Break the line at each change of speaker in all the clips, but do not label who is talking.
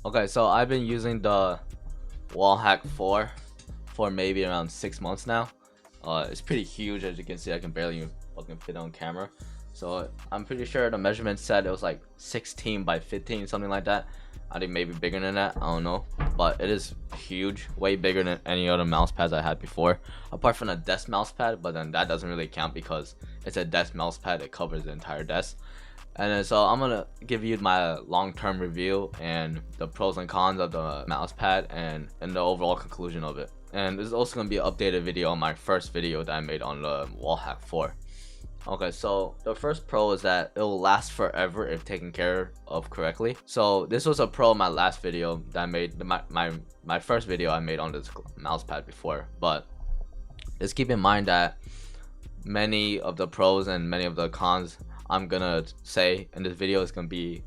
Okay, so I've been using the Wallhack 4 for maybe around 6 months now. It's pretty huge, as you can see. I can barely even fucking fit on camera. So I'm pretty sure the measurement said it was like 16 by 15, something like that. I think maybe bigger than that, I don't know. But it is huge, way bigger than any other mouse pads I had before. Apart from the desk mouse pad, but then that doesn't really count because it's a desk mouse pad. It covers the entire desk. And then so I'm gonna give you my long-term review and the pros and cons of the mouse pad and the overall conclusion of it. And this is also gonna be an updated video on my first video that I made on the Wallhack 4. Okay, so the first pro is that it will last forever if taken care of correctly. So this was a pro in my last video that I made, my first video I made on this mouse pad before. But just keep in mind that many of the pros and many of the cons I'm gonna say in this video is gonna be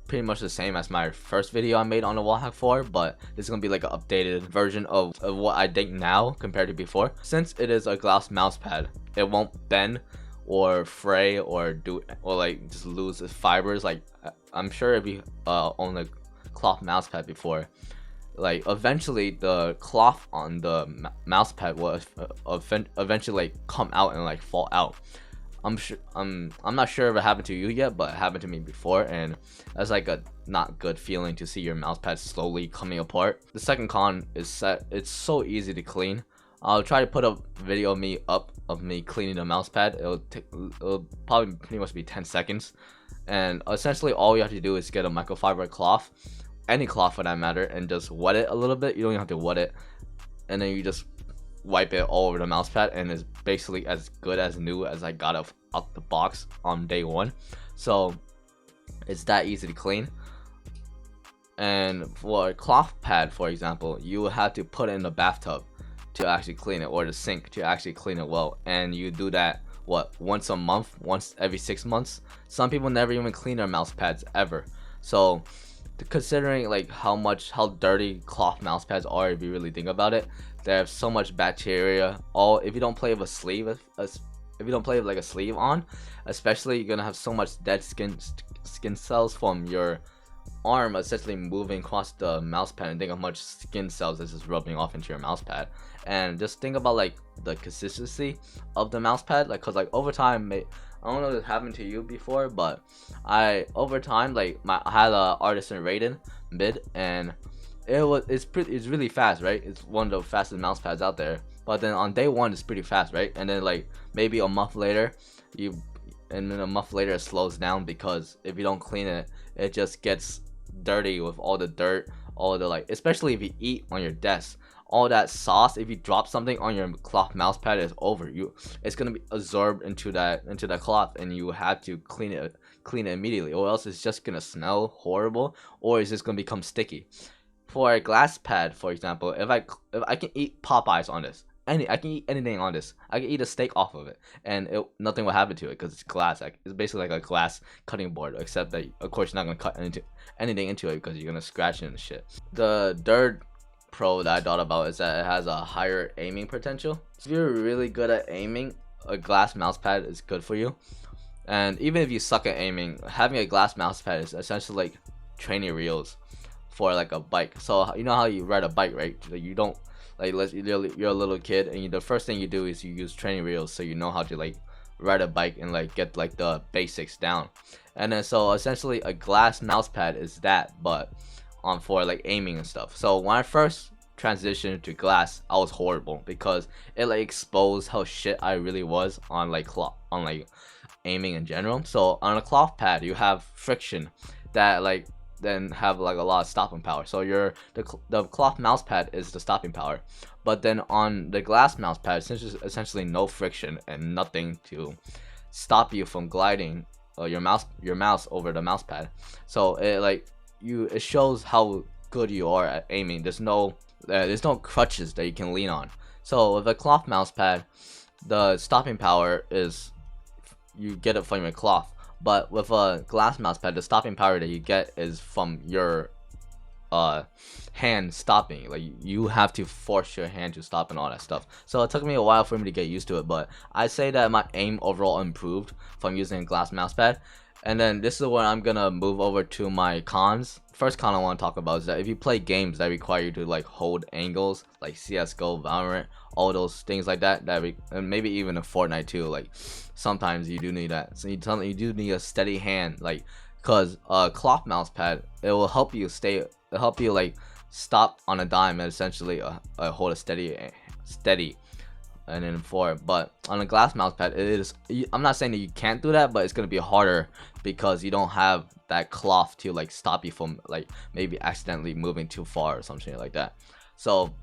pretty much the same as my first video I made on the Wallhack 4, but this is gonna be like an updated version of what I think now compared to before. Since it is a glass mouse pad, it won't bend or fray or like just lose its fibers. Like I'm sure if you own a cloth mouse pad before, like eventually the cloth on the mouse pad will eventually like come out and like fall out. I'm not sure if it happened to you yet, but it happened to me before, and that's like a not good feeling to see your mouse pad slowly coming apart. The second con is that it's so easy to clean. I'll try to put a video of me cleaning the mouse pad. It'll probably pretty much be 10 seconds, and essentially all you have to do is get a microfiber cloth, any cloth for that matter, and just wet it a little bit. You don't even have to wet it, and then you just wipe it all over the mouse pad, and it's basically as good as new as I got it out the box on day one. So it's that easy to clean. And for a cloth pad, for example, you will have to put it in the bathtub to actually clean it, or the sink to actually clean it well, and you do that once a month, once every 6 months. Some people never even clean their mouse pads ever. So considering like how dirty cloth mouse pads are, if you really think about it, they have so much bacteria. If you don't play with a sleeve, if you don't play with like a sleeve on, especially, you're gonna have so much dead skin cells from your arm essentially moving across the mouse pad, and think how much skin cells this is rubbing off into your mouse pad. And just think about like the consistency of the mouse pad, like, cause like over time, I don't know if it happened to you before, but over time, like I had a artisan Raiden mid, and it's really fast, right? It's one of the fastest mouse pads out there. But then on day one it's pretty fast, right? And then like maybe a month later it slows down, because if you don't clean it, it just gets dirty with all the dirt, all the like, especially if you eat on your desk, all that sauce. If you drop something on your cloth mouse pad, is over. It's gonna be absorbed into that cloth, and you have to clean it immediately, or else it's just gonna smell horrible, or it's just gonna become sticky. For a glass pad, for example, if I can eat Popeyes on this, I can eat anything on this. I can eat a steak off of it, and nothing will happen to it because it's glass. Like, it's basically like a glass cutting board, except that of course you're not gonna cut anything into it because you're gonna scratch it and shit. The third pro that I thought about is that it has a higher aiming potential. If you're really good at aiming, a glass mouse pad is good for you. And even if you suck at aiming, having a glass mouse pad is essentially like training wheels for like a bike. So you know how you ride a bike, right? Like, you don't, like, you're a little kid, and the first thing you do is you use training wheels, so you know how to like ride a bike and like get like the basics down. And then so essentially a glass mouse pad is that, but for like aiming and stuff. So when I first transitioned to glass, I was horrible, because it like exposed how shit I really was on like aiming in general. So on a cloth pad, you have friction that like then have like a lot of stopping power. So the cloth mouse pad is the stopping power, but then on the glass mouse pad, since there's essentially no friction and nothing to stop you from gliding your mouse over the mouse pad, so it shows how good you are at aiming. There's no crutches that you can lean on. So with a cloth mouse pad, the stopping power is you get it from your cloth. But with a glass mouse pad, the stopping power that you get is from your hand stopping. Like, you have to force your hand to stop and all that stuff. So it took me a while for me to get used to it, but I say that my aim overall improved from using a glass mouse pad. And then this is where I'm gonna move over to my cons. First con I want to talk about is that if you play games that require you to like hold angles, like CS:GO, Valorant, all those things like that, and maybe even in Fortnite too, like sometimes you do need that. So you do need a steady hand, like, cause cloth mouse pad, it will help you like stop on a dime and essentially hold a steady and then but on a glass mouse pad, I'm not saying that you can't do that, but it's gonna be harder because you don't have that cloth to like stop you from like maybe accidentally moving too far or something like that. So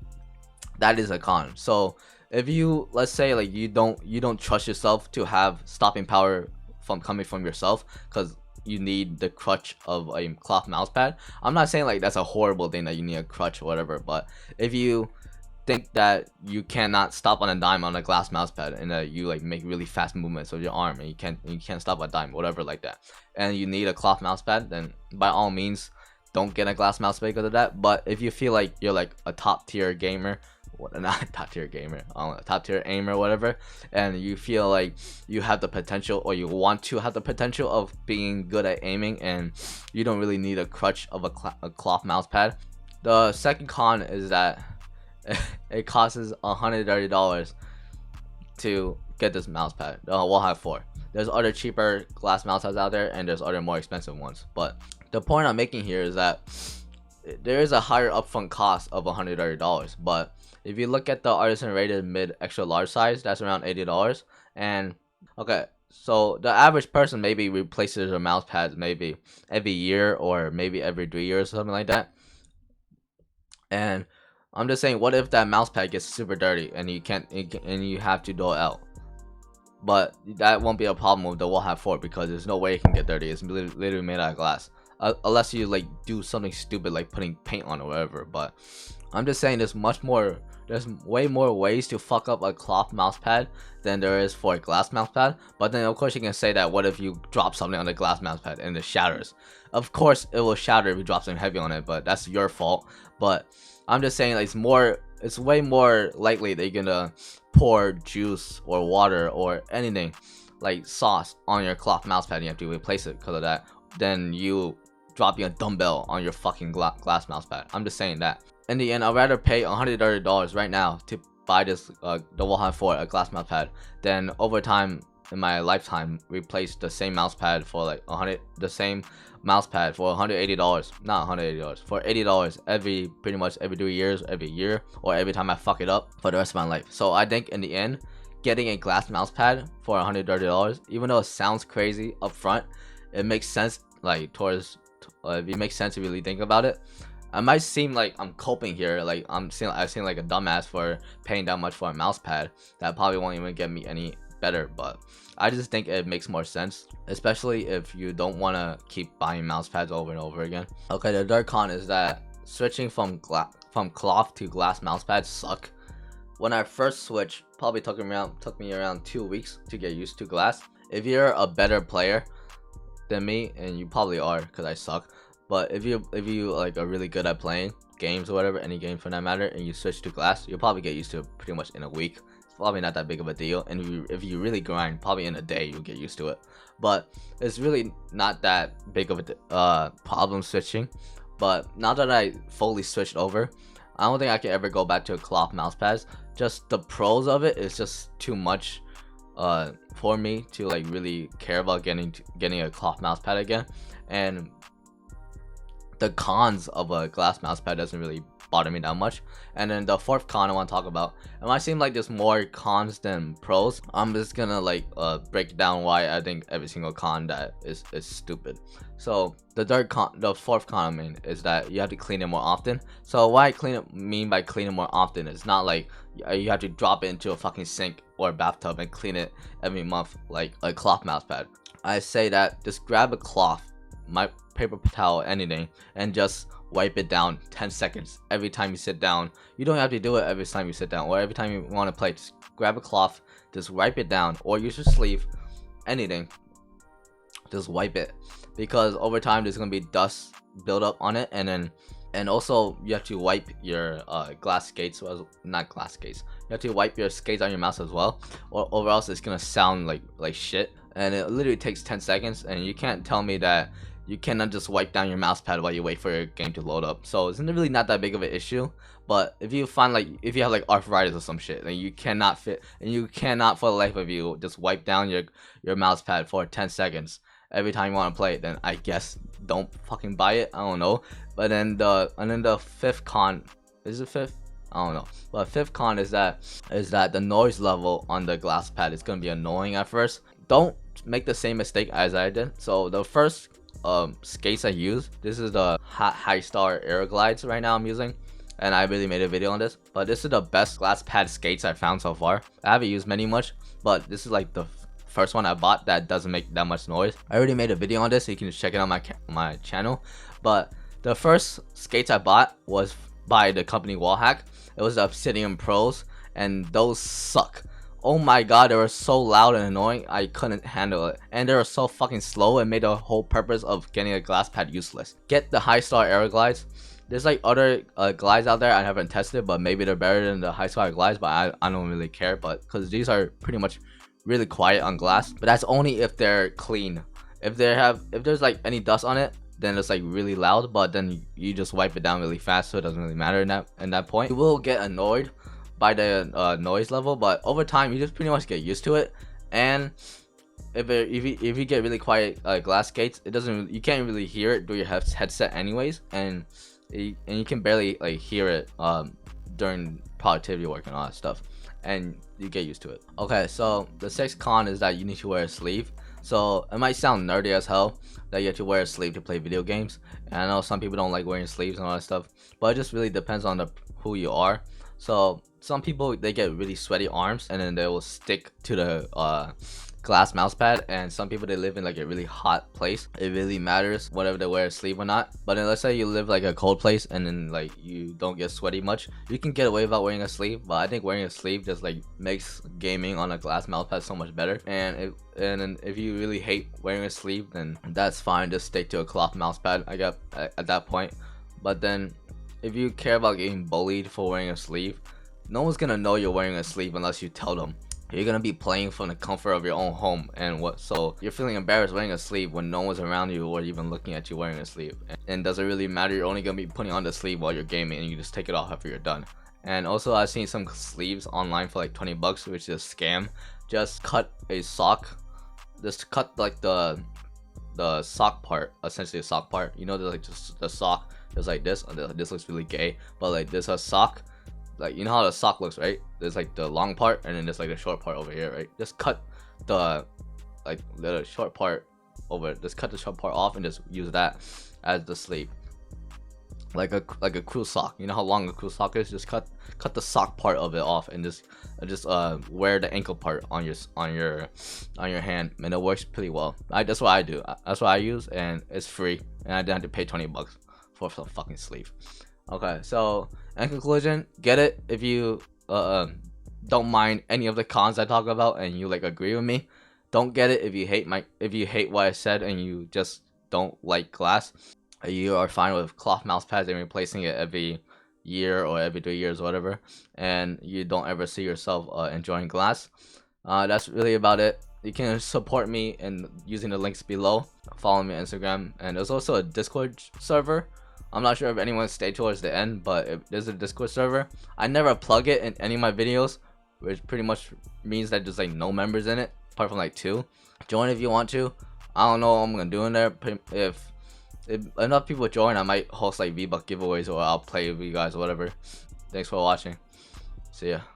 that is a con. So if you, let's say like you don't trust yourself to have stopping power from coming from yourself because you need the crutch of a cloth mouse pad, I'm not saying like that's a horrible thing that you need a crutch or whatever, but if you think that you cannot stop on a dime on a glass mouse pad and that you like make really fast movements with your arm and you can't stop a dime, whatever like that, and you need a cloth mouse pad, then by all means don't get a glass mouse pad because of that. But if you feel like you're like a top tier gamer, not top tier gamer, top tier aimer, whatever, and you feel like you have the potential or you want to have the potential of being good at aiming and you don't really need a crutch of a cloth mouse pad. The second con is that it costs $130 to get this mouse pad. Wallhack 4. There's other cheaper glass mouse pads out there and there's other more expensive ones, but the point I'm making here is that there is a higher upfront cost of $130, but if you look at the artisan rated mid extra large size, that's around $80. And okay, so the average person maybe replaces their mouse pads maybe every year or maybe every 3 years or something like that. And I'm just saying, what if that mouse pad gets super dirty and you have to throw it out? But that won't be a problem with the Wallhack 4 because there's no way it can get dirty. It's literally made out of glass, unless you like do something stupid like putting paint on or whatever. But I'm just saying there's way more ways to fuck up a cloth mouse pad than there is for a glass mouse pad. But then of course you can say that what if you drop something on the glass mouse pad and it shatters? Of course it will shatter if you drop something heavy on it, but that's your fault. But I'm just saying like it's way more likely that you're gonna pour juice or water or anything like sauce on your cloth mouse pad and you have to replace it because of that than you dropping a dumbbell on your fucking glass mouse pad. I'm just saying that. In the end, I'd rather pay $130 right now to buy this the Wallhack 4, a glass mouse pad, than over time in my lifetime replace the same mouse pad for like the same mouse pad for $180, not $180, for $80 pretty much every 3 years, every year, or every time I fuck it up for the rest of my life. So I think in the end, getting a glass mouse pad for $130, even though it sounds crazy up front, it makes sense like if it makes sense to really think about it. I might seem like I'm coping here, like I seem like a dumbass for paying that much for a mouse pad that probably won't even get me any better, but I just think it makes more sense, especially if you don't want to keep buying mouse pads over and over again. Okay, the third con is that switching from cloth to glass mouse pads suck. When I first switched, probably took me around 2 weeks to get used to glass. If you're a better player than me, and you probably are because I suck, but if you like are really good at playing games or whatever, any game for that matter, and you switch to glass, you'll probably get used to it pretty much in a week. It's probably not that big of a deal, and if you really grind, probably in a day you'll get used to it. But it's really not that big of a problem switching. But now that I fully switched over, I don't think I can ever go back to a cloth mouse pads. Just the pros of it is just too much for me to like really care about getting a cloth mouse pad again. And the cons of a glass mouse pad doesn't really bother me that much. And then the fourth con I want to talk about, it might seem like there's more cons than pros. I'm just gonna like break down why I think every single con that is stupid. So the fourth con I mean is that you have to clean it more often. So what I mean by clean it more often is not like you have to drop it into a fucking sink or a bathtub and clean it every month like a cloth mouse pad. I say that just grab a cloth, my paper towel, anything, and just wipe it down 10 seconds every time you sit down. You don't have to do it every time you sit down or every time you want to play. Just grab a cloth, just wipe it down, or use your sleeve, anything, just wipe it, because over time there's gonna be dust build up on it. And also you have to wipe your glass skates, not glass skates, you have to wipe your skates on your mouse as well, or else it's gonna sound like shit. and it literally takes 10 seconds, and you can't tell me that you cannot just wipe down your mouse pad while you wait for your game to load up. So it's really not that big of an issue. But if you find like, if you have like arthritis or some shit, then you cannot fit, and you cannot for the life of you just wipe down your mouse pad for 10 seconds every time you want to play it, then I guess don't fucking buy it. I don't know. But then the fifth con, is it fifth? I don't know. But fifth con is that the noise level on the Glass Pad is gonna be annoying at first. Don't make the same mistake as I did. So the first skates I used, this is the High Star Air Glides right now I'm using, and I really made a video on this. But this is the best Glass Pad skates I found so far. I haven't used many much, but this is like the first one I bought that doesn't make that much noise. I already made a video on this, so you can just check it on my channel. But the first skates I bought was by the company Wallhack. It was the Obsidian Pros, and those suck. Oh my god, they were so loud and annoying, I couldn't handle it. And they were so fucking slow, and made the whole purpose of getting a Glass Pad useless. Get the High Star Air Glides. There's like other glides out there I haven't tested, but maybe they're better than the High Star glides, but I don't really care. But because these are pretty much really quiet on glass, but that's only if they're clean. If there's like any dust on it, then it's like really loud, but then you just wipe it down really fast, so it doesn't really matter in that point. You will get annoyed by the noise level, but over time you just pretty much get used to it. And if you get really quiet glass skates, you can't really hear it through your headset anyways, and you can barely like hear it during productivity work and all that stuff, and you get used to it. Okay, so the sixth con is that you need to wear a sleeve. So it might sound nerdy as hell that you have to wear a sleeve to play video games, and I know some people don't like wearing sleeves and all that stuff, but it just really depends on who you are. So some people, they get really sweaty arms, and then they will stick to the Glass Mousepad, and some people, they live in like a really hot place. It really matters whether they wear a sleeve or not. But then let's say you live like a cold place, and then like you don't get sweaty much, you can get away without wearing a sleeve. But I think wearing a sleeve just like makes gaming on a Glass Mousepad so much better. And then if you really hate wearing a sleeve, then that's fine, just stick to a cloth mousepad, I guess, at that point. But then if you care about getting bullied for wearing a sleeve, no one's gonna know you're wearing a sleeve unless you tell them. You're gonna be playing from the comfort of your own home, and so you're feeling embarrassed wearing a sleeve when no one's around you or even looking at you wearing a sleeve. And does it really matter? You're only gonna be putting on the sleeve while you're gaming, and you just take it off after you're done. And also, I've seen some sleeves online for like 20 bucks, which is a scam. Just cut a sock, just cut like the sock part, essentially a sock part. You know, there's like just the sock, just like this. This looks really gay, but like this a sock. Like, you know how the sock looks, right? There's like the long part, and then there's like the short part over here, right? Just cut the short part over. Just cut the short part off and just use that as the sleeve, like a crew sock. You know how long a crew sock is? Just cut the sock part of it off, and just wear the ankle part on your hand, and it works pretty well. That's what I do. That's what I use, and it's free, and I didn't have to pay 20 bucks for some fucking sleeve. Okay, so in conclusion, get it if you don't mind any of the cons I talk about and you like agree with me. Don't get it if you hate what I said and you just don't like glass. You are fine with cloth mouse pads and replacing it every year or every 3 years or whatever, and you don't ever see yourself enjoying glass. That's really about it. You can support me in using the links below. Follow me on Instagram, and there's also a Discord server. I'm not sure if anyone stayed towards the end, but if there's a Discord server. I never plug it in any of my videos, which pretty much means that there's like no members in it, apart from like 2. Join if you want to. I don't know what I'm gonna do in there. If enough people join, I might host like V-Buck giveaways, or I'll play with you guys or whatever. Thanks for watching. See ya.